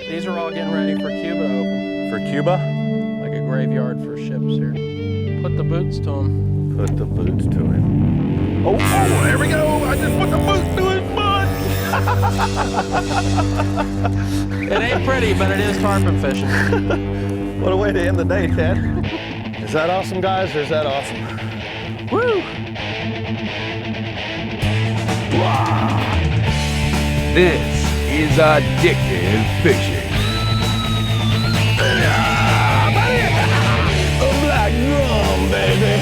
These are all getting ready for Cuba to open. For Cuba? Like a graveyard for ships here. Put the boots to him. Put the boots to him. Oh, there we go. I just put the boots to his butt. It ain't pretty, but it is tarpon fishing. What a way to end the day, Ted. Is that awesome, guys, or is that awesome? Woo! This is addictive fishing. Black drum, baby.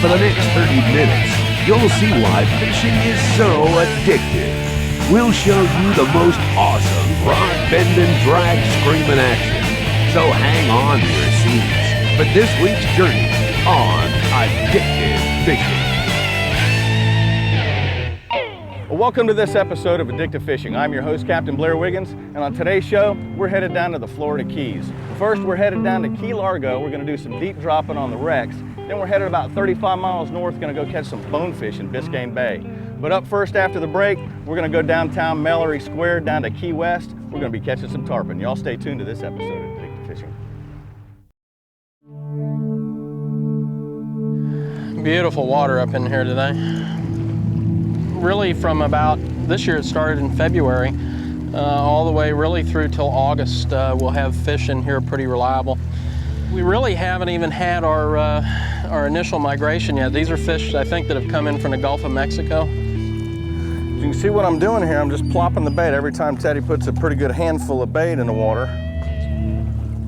For the next 30 minutes, you'll see why fishing is so addictive. We'll show you the most awesome rod-bending, drag-screaming action. So hang on to your seats for this week's journey on Addictive Fishing. Well, welcome to this episode of Addictive Fishing. I'm your host, Capt Blair Wiggins, and on today's show, we're headed down to the Florida Keys. First, we're headed down to Key Largo. We're going to do some deep dropping on the wrecks. Then we're headed about 35 miles north, going to go catch some bonefish in Biscayne Bay. But up first after the break, we're going to go downtown Mallory Square down to Key West. We're going to be catching some tarpon. Y'all stay tuned to this episode of Addictive Fishing. Beautiful water up in here today. Really from about, this year it started in February, all the way really through till August. We'll have fish in here pretty reliable. We really haven't even had our initial migration yet. These are fish, I think, that have come in from the Gulf of Mexico. You can see what I'm doing here. I'm just plopping the bait. Every time Teddy puts a pretty good handful of bait in the water,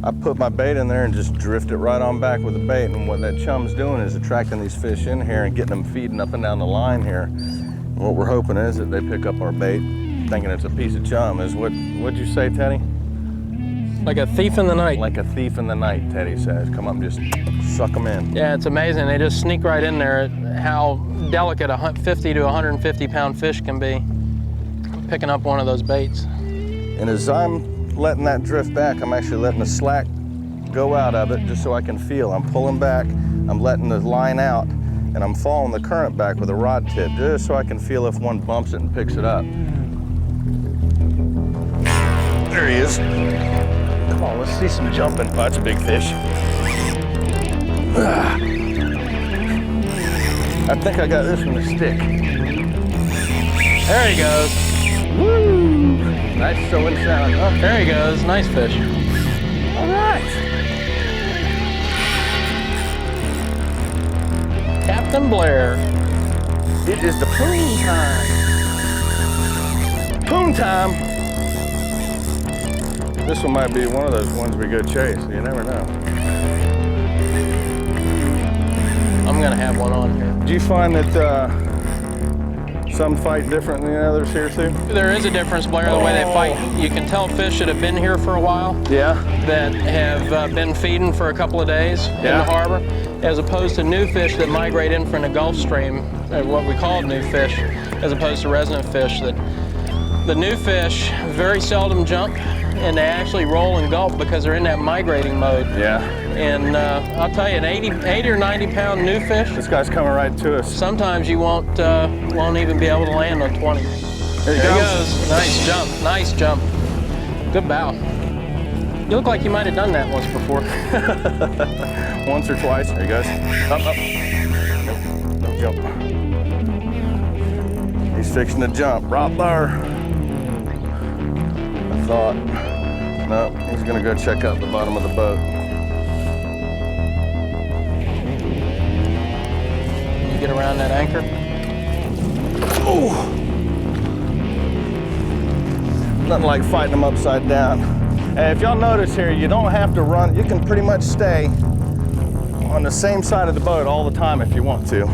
I put my bait in there and just drift it right on back with the bait. And what that chum's doing is attracting these fish in here and getting them feeding up and down the line here. And what we're hoping is that they pick up our bait, thinking it's a piece of chum. Is what'd you say, Teddy? Like a thief in the night. Like a thief in the night, Teddy says. Come up and just suck them in. Yeah, it's amazing. They just sneak right in there. How delicate a 50 to 150 pound fish can be picking up one of those baits. And as I'm letting that drift back, I'm actually letting the slack go out of it just so I can feel. I'm pulling back, I'm letting the line out, and I'm following the current back with a rod tip just so I can feel if one bumps it and picks it up. There he is. Come on, let's see some jumping. Oh, that's a big fish. I think I got this one to stick. There he goes. Woo! Nice throwing sound. Oh, there he goes. Nice fish. All right. Captain Blair. It is the poon time. Poon time. This one might be one of those ones we go chase. You never know. I'm gonna have one on here. Do you find that some fight different than the others here too? There is a difference, Blair, the way they fight. You can tell fish that have been here for a while. Yeah. That have been feeding for a couple of days in the harbor, as opposed to new fish that migrate in from the Gulf Stream, what we call new fish, as opposed to resident fish. That the new fish very seldom jump, and they actually roll and gulp because they're in that migrating mode. Yeah. And I'll tell you, an 80 or 90 pound new fish, This guy's coming right to us. sometimes you won't even be able to land on 20. There he goes. Nice jump, nice jump. Good bow. You look like you might have done that once before. Once or twice. There he goes. Up, up. Nope, no jump. He's fixing to jump right there. I thought, no, he's gonna go check out the bottom of the boat. You get around that anchor. Oh! Nothing like fighting them upside down. And if y'all notice here, you don't have to run. You can pretty much stay on the same side of the boat all the time if you want to.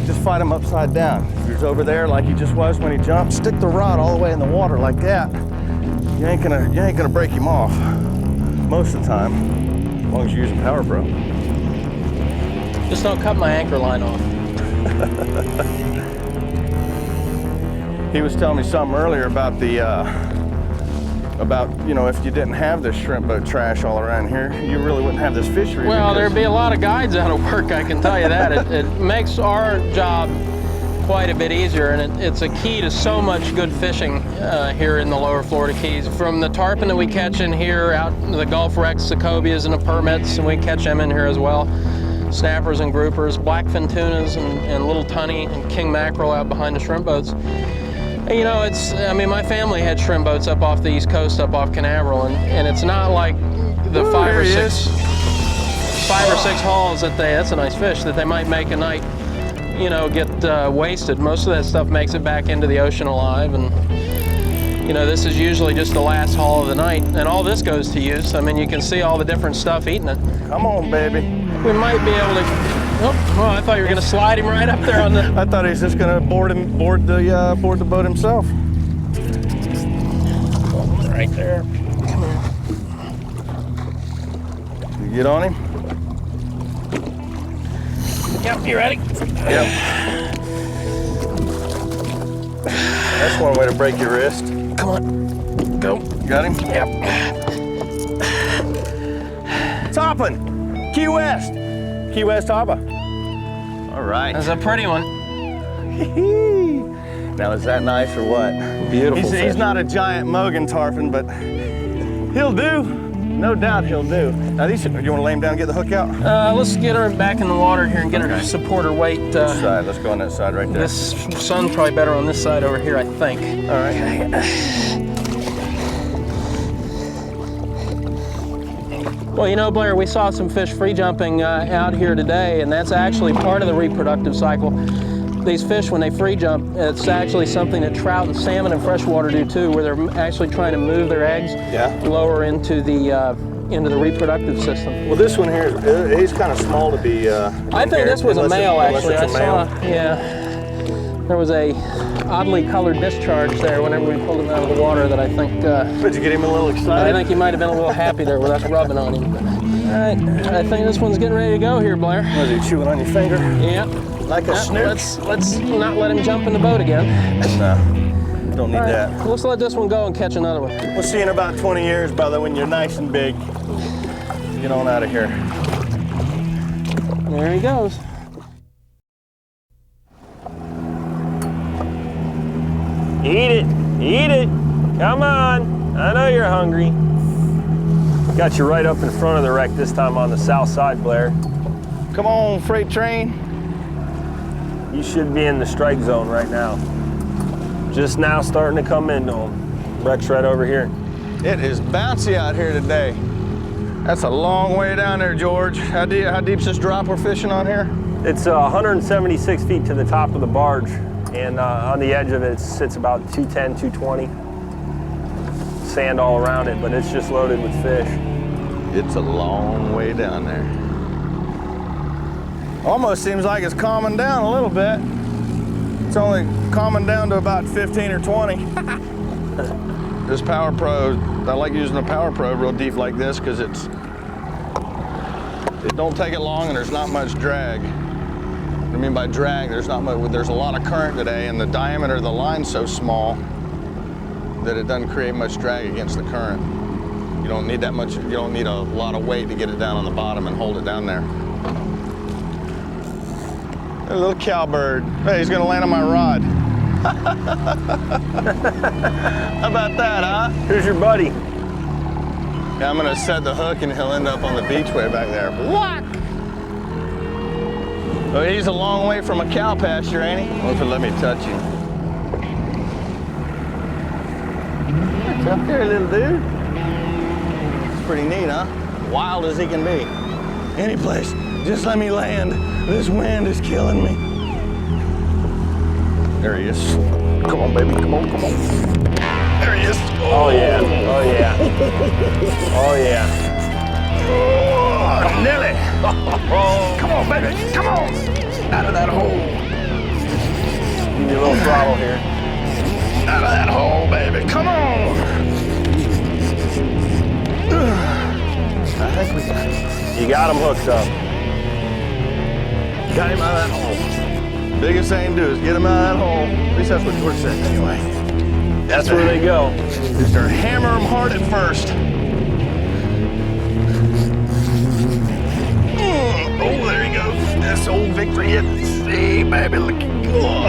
Just fight them upside down. If you're over there like he just was when he jumped, stick the rod all the way in the water like that. You ain't gonna break him off most of the time, as long as you're using Power Pro. Just don't cut my anchor line off. He was telling me something earlier about the you know, if you didn't have this shrimp boat trash all around here, you really wouldn't have this fishery. Well, there'd be a lot of guides out of work, I can tell you that. It makes our job quite a bit easier, and it's a key to so much good fishing here in the lower Florida Keys. From the tarpon that we catch in here, out in the Gulf wrecks, the cobias and the permits, and we catch them in here as well. Snappers and groupers, blackfin tunas and little tunny and king mackerel out behind the shrimp boats. And, you know, I mean, my family had shrimp boats up off the East Coast, up off Canaveral, and it's not like the five or six hauls that's a nice fish, that they might make a night, you know, get wasted. Most of that stuff makes it back into the ocean alive, and, you know, this is usually just the last haul of the night, and all this goes to use. I mean, you can see all the different stuff eating it. Come on, baby. We might be able to, oh, I thought you were gonna slide him right up there on the... I thought he was just gonna board the boat himself. Right there. Come here. You get on him? Yep, you ready? Yep. That's one way to break your wrist. Come on, go. Got him? Yep. Tarpon, Key West tarpon. All right. That's a pretty one. Now, is that nice or what? Beautiful fish. He's not a giant Mogan tarpon, but he'll do. No doubt he'll do. Now, you want to lay him down and get the hook out? Let's get her back in the water here and get her support her weight. Which side? Let's go on that side right there. This sun's probably better on this side over here, I think. All right. Well, you know, Blair, we saw some fish free jumping out here today, and that's actually part of the reproductive cycle. These fish, when they free jump, it's actually something that trout and salmon and freshwater do too, where they're actually trying to move their eggs lower into the reproductive system. Well, this one here, he's kind of small to be. I think this was a male, actually. I saw, yeah. There was a oddly colored discharge there whenever we pulled him out of the water that I think... Did you get him a little excited? I think he might have been a little happy there with us rubbing on him. All right, I think this one's getting ready to go here, Blair. Was he chewing on your finger? Yeah. Like a snoot? Let's not let him jump in the boat again. No, don't need that. Let's let this one go and catch another one. We'll see you in about 20 years, brother, when you're nice and big. Get on out of here. There he goes. Eat it, eat it. Come on, I know you're hungry. Got you right up in front of the wreck, this time on the south side, Blair. Come on, freight train. You should be in the strike zone right now. Just now starting to come into them. Wreck's right over here. It is bouncy out here today. That's a long way down there, George. How deep's this drop we're fishing on here? It's 176 feet to the top of the barge, and on the edge of it sits about 210, 220. Sand all around it, but it's just loaded with fish. It's a long way down there. Almost seems like it's calming down a little bit. It's only calming down to about 15 or 20. This Power Pro, I like using a Power Pro real deep like this because it don't take it long and there's not much drag. What I mean by drag, there's not much, there's a lot of current today and the diameter of the line's so small that it doesn't create much drag against the current. You don't need that much, you don't need a lot of weight to get it down on the bottom and hold it down there. A little cowbird. Hey, he's gonna land on my rod. How about that, huh? Here's your buddy. Yeah, I'm gonna set the hook and he'll end up on the beachway back there. What? Oh, he's a long way from a cow pasture, ain't he? Well, if he'll let me touch him. What's up there, little dude? It's pretty neat, huh? Wild as he can be. Any place, just let me land. This wind is killing me. There he is. Come on, baby, come on, come on. There he is. Oh yeah, oh yeah. Oh yeah. Oh, Nelly. Come on, baby, come on. Out of that hole. Give me a little throttle here. Out of that hole, baby, come on. I think we got him. You got him hooked up. Got him out of that hole. Biggest thing to do is get him out of that hole. At least that's what George said anyway. That's where they go. Just to hammer them hard at first. Oh, there he goes. That's old victory at sea, baby. Look. Oh.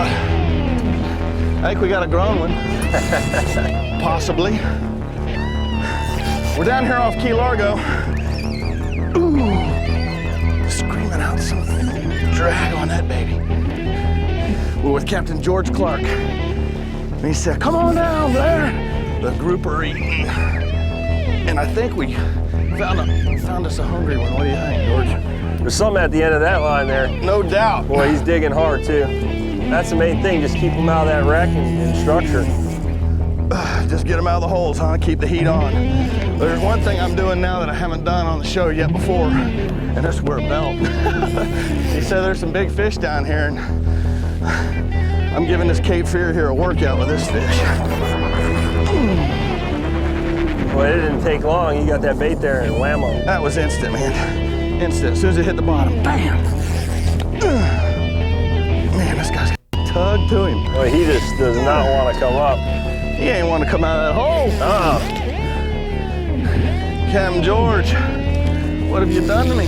I think we got a grown one. Possibly. We're down here off Key Largo. Ooh. Screaming out some drag on that baby. We're with Captain George Clark. And he said, come on down, Blair. The group are eating. And I think we found us a hungry one. What do you think, George? There's something at the end of that line there. No doubt. Boy, he's digging hard too. That's the main thing, just keep him out of that wreck and structure. Just get them out of the holes, huh? Keep the heat on. There's one thing I'm doing now that I haven't done on the show yet before, and that's wear a belt. He said there's some big fish down here, and I'm giving this Cape Fear here a workout with this fish. Well, it didn't take long. You got that bait there and whammo. That was instant, man. Instant. As soon as it hit the bottom, bam! Man, this guy's tugged to him. Well, he just does not want to come up. He ain't want to come out of that hole. Captain George, what have you done to me?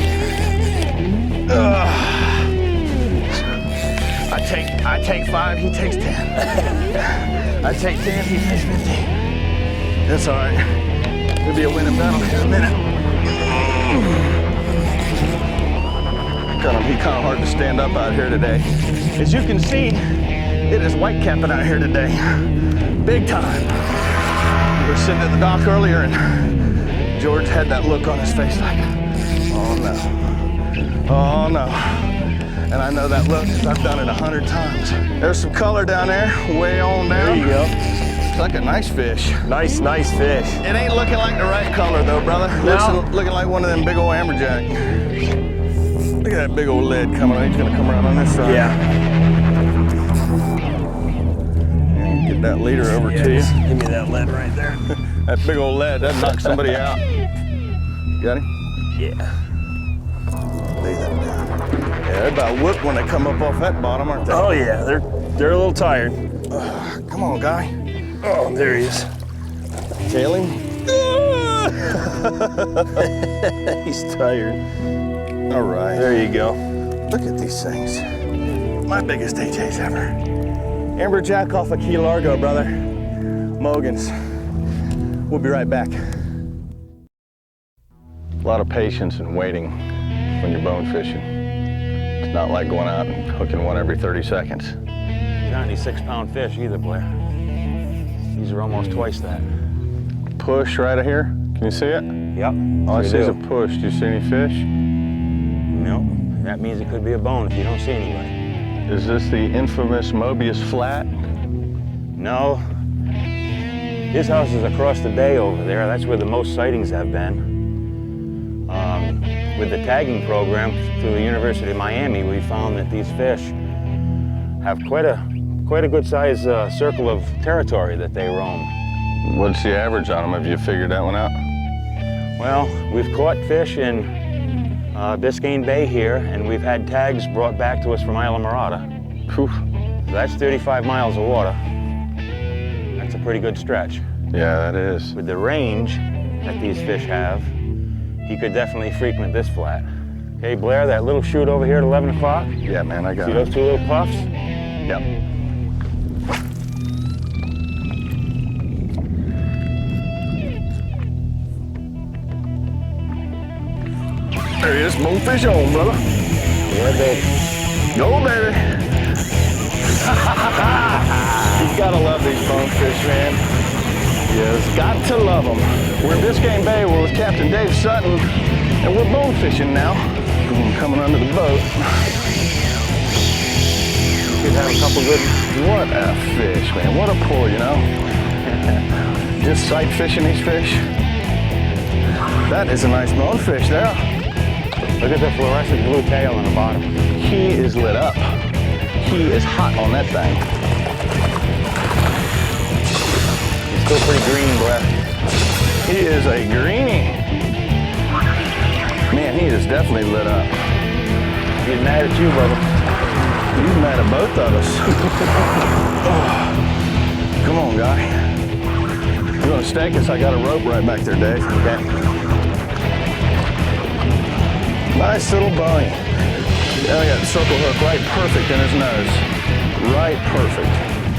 I take 5, he takes 10. I take 10, he takes 15. That's all right. It'll be a winning battle here in a minute. He kind of hard to stand up out here today. As you can see, it is white capping out here today. Big time. We were sitting at the dock earlier and George had that look on his face like, oh no, oh no. And I know that look because I've done it 100 times. There's some color down there, way on down. There you go. It's like a nice fish. Nice fish. It ain't looking like the right color though, brother. No. Looking like one of them big old amberjack. Look at that big old lead coming on. He's gonna come around on this side. Yeah. Get that leader over to you. Give me that lead right there. That big old lead, that knocks somebody out. Got him? Yeah. Lay that down. Yeah, they're about whooped when they come up off that bottom, aren't they? Oh yeah, they're a little tired. Come on, guy. Oh, there he is. Tail him. He's tired. All right. There you go. Look at these things. My biggest AJs ever. Amberjack off of Key Largo, brother. Mogans. We'll be right back. A lot of patience and waiting when you're bone fishing. It's not like going out and hooking one every 30 seconds. Not any 6-pound fish either, Blair. These are almost twice that. Push right here. Can you see it? Yep. All I sure see is a do. push. Do you see any fish? No. That means it could be a bone if you don't see anybody. Is this the infamous Mobius Flat? No. His house is across the bay over there. That's where the most sightings have been. With the tagging program through the University of Miami, we found that these fish have quite a good size circle of territory that they roam. What's the average on them? Have you figured that one out? Well, we've caught fish in Biscayne Bay here, and we've had tags brought back to us from Isla Mirada. Whew. So that's 35 miles of water. That's a pretty good stretch. Yeah, that is. With the range that these fish have, he could definitely frequent this flat. Hey, Blair, that little chute over here at 11 o'clock? Yeah, man, I got See it. those 2 little puffs? Yep. There he is, bonefish on, brother. Yeah, baby. Go, baby. You gotta love these bonefish, man. Yes, got to love them. We're in Biscayne Bay, we're with Captain Dave Sutton, and we're bone fishing now. We're coming under the boat. Could have a couple good. What a fish, man. What a pull, you know? Just sight fishing these fish. That is a nice bonefish there. Look at the fluorescent blue tail on the bottom. He is lit up. He is hot on that thing. He's still pretty green, Blair. He is a greenie. Man, he is definitely lit up. He's mad at you, brother. He's mad at both of us. Oh, come on, guy. You want to stake us? I got a rope right back there, Dave. Okay. Nice little bony. Yeah, I got the circle hook right perfect in his nose. Right perfect.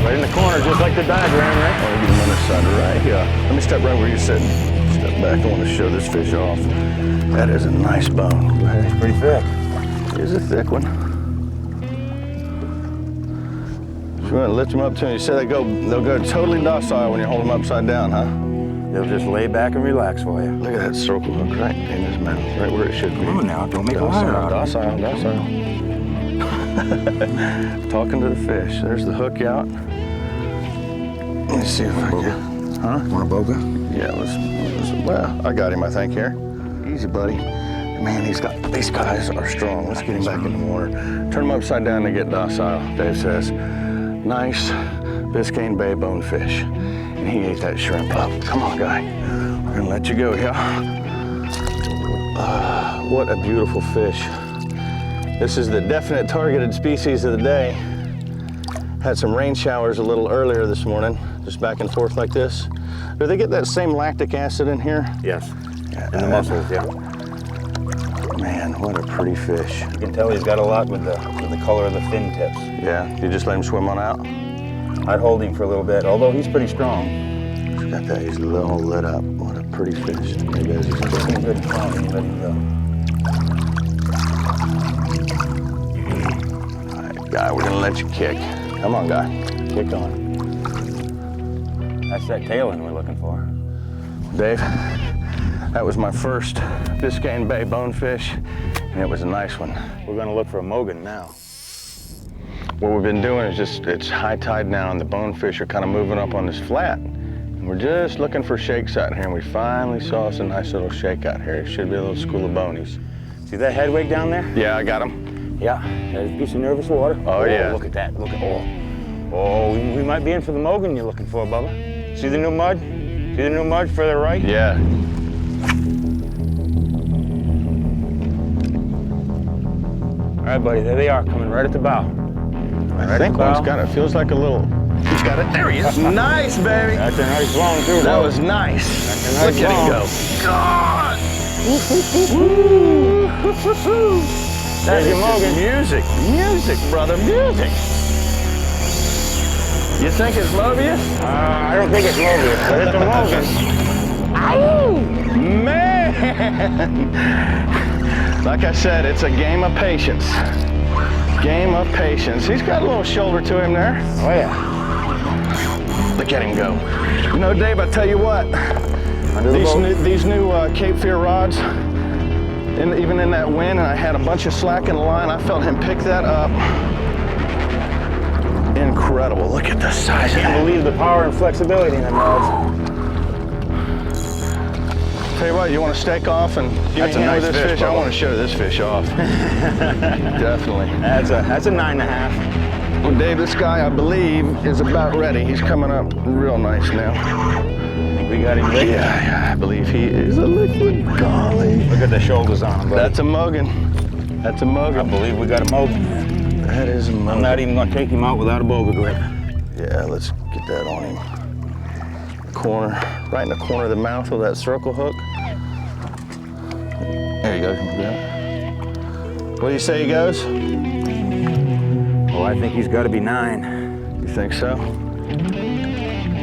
Right in the corner, just like the diagram, right? I'll get him on this side right here. Let me step right where you're sitting. Step back, I want to show this fish off. That is a nice bone. It's pretty thick. It is a thick one. If you want to lift them up to him, you said they'll go totally docile when you hold them upside down, huh? They'll just lay back and relax for you. Look at that circle hook right in his mouth, right where it should be. Come on now, don't make a line out of it. Docile. Talking to the fish. There's the hook out. Let me see if I can. Huh? Want a boga? Yeah, well, I got him, I think, here. Easy, buddy. Man, these guys are strong. Let's get him back in the water. Turn him upside down to get docile, Dave says. Nice Biscayne Bay bonefish. And he ate that shrimp up. Come on, guy. We're gonna let you go here. What a beautiful fish. This is the definite targeted species of the day. Had some rain showers a little earlier this morning, just back and forth like this. Do they get that same lactic acid in here? Yes. In the muscles, yeah. Man, what a pretty fish. You can tell he's got a lot with the color of the fin tips. Yeah, you just let him swim on out? I'd hold him for a little bit, although he's pretty strong. He's got that, he's all lit up. What a pretty fish. Maybe as he's Just seems good and strong, you let him go. All right, guy, we're gonna let you kick. Come on, guy, kick on. That's that tailing we're looking for. Dave, that was my first Biscayne Bay bonefish, and it was a nice one. We're gonna look for a Mogan now. What we've been doing is it's high tide now, and the bonefish are kind of moving up on this flat. And we're just looking for shakes out here, and we finally saw us a nice little shake out here. It should be a little school of bonies. See that headwig down there? Yeah, I got him. Yeah, there's a piece of nervous water. Oh, yeah. Look at that, we might be in for the Mogan you're looking for, Bubba. See the new mud? See the new mud further right? Yeah. All right, buddy, there they are, coming right at the bow. I think one's got it. Feels like a little. He's got it. There he is. Nice, baby. That's a nice long too. That bro. was nice. That's a nice Look at him go. God. There's your Mogan. Music, brother, music. You think it's Mobius? I don't think it's Mobius, but it's a Mogan. Ow! Man! Like I said, it's a game of patience. Game of patience. He's got a little shoulder to him there. Oh, yeah. Look at him go. You know, Dave, I tell you what, these new Cape Fear rods, and even in that wind, and I had a bunch of slack in the line, I felt him pick that up. Incredible. Look at the size of that. I can't believe the power and flexibility in them rods. Tell you what, you want to stake off and give me a hand with this fish? I want to show this fish off. Definitely. That's a 9.5. Well, Dave, this guy, I believe, is about ready. He's coming up real nice now. Think we got him licked? Yeah, I believe he is a liquid. Golly. Look at the shoulders on him, buddy. That's a Mogan. That's a Mogan. I believe we got a Mogan. That is a Mogan. I'm not even going to take him out without a boga grip. Yeah, let's get that on him. Corner, right in the corner of the mouth with that circle hook. There you go. What do you say he goes? Oh, I think he's got to be 9. You think so?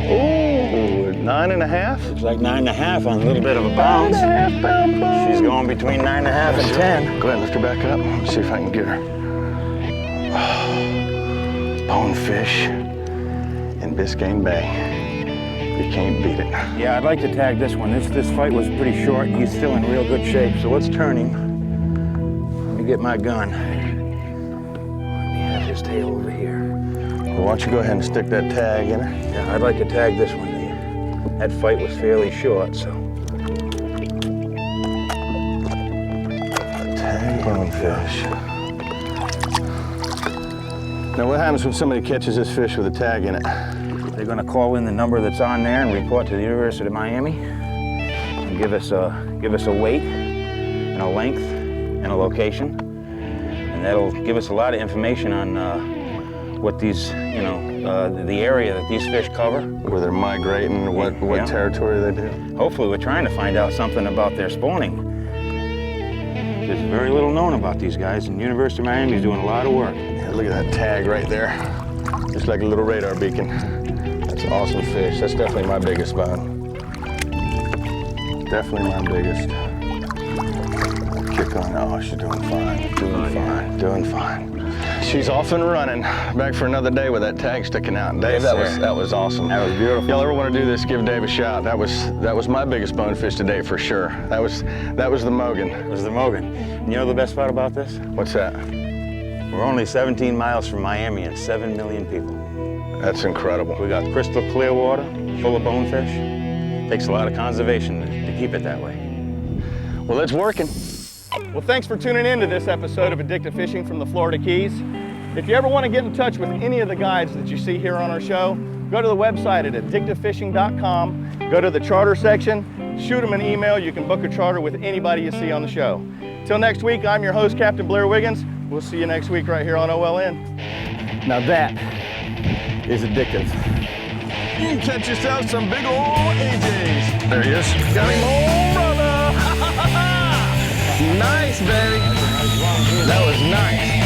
Oh, 9.5? Looks like 9.5 on a little bit of a bounce. 9.5 pound bone. She's going between 9.5 and 10. Go ahead, lift her back up. Let's see if I can get her. Oh, bonefish in Biscayne Bay. You can't beat it. Yeah, I'd like to tag this one. This fight was pretty short. He's still in real good shape, so let's turn him. Let me get my gun. Let me have his tail over here. Well, why don't you go ahead and stick that tag in her? Yeah, I'd like to tag this one. That fight was fairly short, so. Tag bonefish. Now, what happens when somebody catches this fish with a tag in it? They're going to call in the number that's on there and report to the University of Miami and give us a weight and a length and a location, and that'll give us a lot of information on what these, the area that these fish cover. Where they're migrating, what territory they do. Hopefully, we're trying to find out something about their spawning. There's very little known about these guys, and University of Miami is doing a lot of work. Yeah, look at that tag right there. Just like a little radar beacon. That's an awesome fish. That's definitely my biggest bone. Definitely my biggest. Kick on. Oh, she's doing fine. Doing fine. Doing fine. She's off and running. Back for another day with that tag sticking out. Dave, Yes, that was awesome. That was beautiful. Y'all ever want to do this, give Dave a shout. That was my biggest bonefish to date for sure. That was the Mogan. It was the Mogan. And you know the best part about this? What's that? We're only 17 miles from Miami and 7 million people. That's incredible. We got crystal clear water, full of bonefish. Takes a lot of conservation to keep it that way. Well, it's working. Well, thanks for tuning in to this episode of Addictive Fishing from the Florida Keys. If you ever want to get in touch with any of the guides that you see here on our show, go to the website at addictivefishing.com, go to the charter section, shoot them an email. You can book a charter with anybody you see on the show. Till next week, I'm your host, Capt Blair Wiggins. We'll see you next week right here on OLN. Now that is addictive. You can catch yourself some big old AJs. There he is. Got him home, brother. Nice, baby. That was nice.